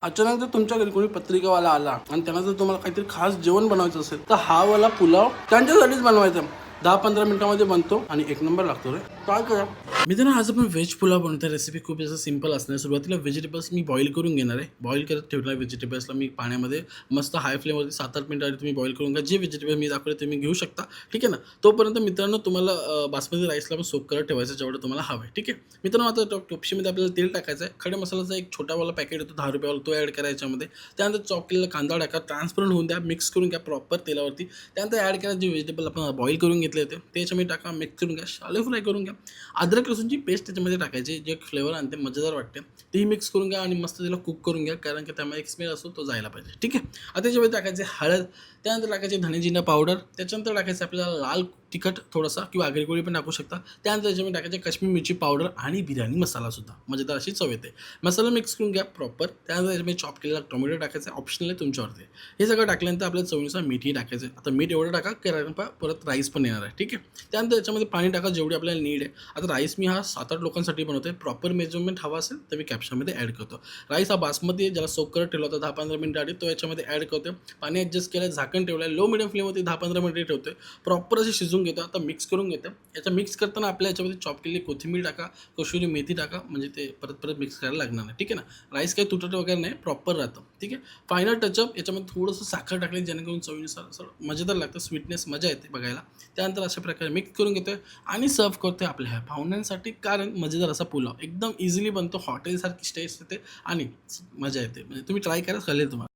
अचानक जर तुमच्या घरी कोणी पत्रिकावाला आला आणि त्यांना जर तुम्हाला काहीतरी खास जेवण बनवायचं असेल तर हा वाला पुलाव त्यांच्यासाठीच बनवायचा. 10-15 मिनिटांमध्ये बनतो आणि एक नंबर लागतो रे. काय करा मित्रांनो, आज आपण व्हेज पुलाव बनवतो. रेसिपी खूप असं सिंपल असणार. सुरुवातीला व्हेजिटेबल्स मी बॉईल करून घेणार आहे. बॉईल करत ठेवला व्हेजिटेबल्सला मी पाण्यामध्ये मस्त हाय फ्लेमवरती 7-8 मिनिटं आधी तुम्ही बॉईल करून घ्या. जे व्हेजिटेबल मी दाखवले ते मी घेऊ शकता, ठीक आहे ना. तोपर्यंत मित्रांनो तुम्हाला बासमती राईसला पण सोप करत ठेवायचं जेवढं तुम्हाला हवं आहे, ठीक आहे. मित्रांनो, आता टोपशीमध्ये आपल्याला तेल टाकायचं आहे. खडे मसाल्याचा एक छोटावाला पॅकेट येतो 10 रुपयावाला, तो ॲड करायचा याच्यामध्ये. त्यानंतर चॉप केलेला कांदा टाका, ट्रान्सपरंट होऊन द्या, मिक्स करून घ्या प्रॉपर तेलावरती. त्यानंतर ॲड करा जे व्हेजिटेबल आपण बॉईल करून घेतले होते ते याच्यामध्ये टाका, मिक्स करून घ्या, शालो फ्राय करून घ्या. अद्रक लसूणची पेस्ट त्याच्यामध्ये टाकायची, जे फ्लेवर आणते मजेदार वाटते, तेही मिक्स करून घ्या आणि मस्त त्याला कुक करून घ्या, कारण की त्यामध्ये एक स्मेल असतो तो जायला पाहिजे, ठीक आहे. आता त्याच्यामध्ये टाकायचे हळद, त्यानंतर टाकायचे धने जिरा पावडर, त्याच्यानंतर टाकायचं आपल्याला लाल तिखट थोडासा किंवा आगरी कोळी पण टाकू शकता. त्यानंतर त्याच्यामध्ये टाकायचे काश्मीर मिरची पावडर आणि बिर्याणी मसालासुद्धा, मजेदार अशी चव येते. मसाला मिक्स करून घ्या प्रॉपर. त्यानंतर त्याच्यामध्ये चॉप केलेला टोमॅटो टाकायचा, ऑप्शनल आहे तुमच्यावरती. हे सगळं टाकल्यानंतर आपल्या चवीनुसार मीठही टाकायचं. आता मीठ एवढं टाका कारण परत राईस पण येणार आहे, ठीक आहे. त्यानंतर त्याच्यामध्ये पाणी टाका जेवढी आपल्याला नीड आहे. आता राईस मी हा 7-8 लोकांसाठी बनवतो आहे. प्रॉपर मेजरमेंट हवा असेल तर मी कॅप्शनमध्ये ॲड करतो. राईस हा बासमती आहे, ज्याला सोक करत ठेवला होता 10-15 मिनिटं आधी, तो याच्यामध्ये ॲड करतो. पाणी ॲडजस्ट केलं, झाकण ठेवलं आहे, लो मिडियम फ्लेमवरती 10-15 मिनिटे ठेवतो आहे. प्रॉपर असे शिजून घेतो. आता मिक्स करून घेतो. याचा मिक्स करताना आपल्या याच्यामध्ये चॉप केलेली कोथिंबीर टाका, कसुरी मेथी टाका, म्हणजे ते परत मिक्स करायला लागणार नाही, ठीक आहे ना. राईस काही तुटत वगैरे नाही, प्रॉपर राहतं, ठीक आहे. फायनल टचअप याच्यामध्ये थोडंसं साखर टाकले, जेणेकरून चवीनुसार असं मजेदार लागतं, स्वीटनेस मजा येते बघायला. त्यानंतर अशा प्रकारे मिक्स करून घेतोय आणि सर्व करतोय आपल्या ह्या पाहुण्यांसाठी, कारण मजेदार असा पुलाव एकदम इझिली बनतो, हॉटेलसारखी टेस्ट येते आणि मजा येते. म्हणजे तुम्ही ट्राय करा, चालेल तुम्हाला.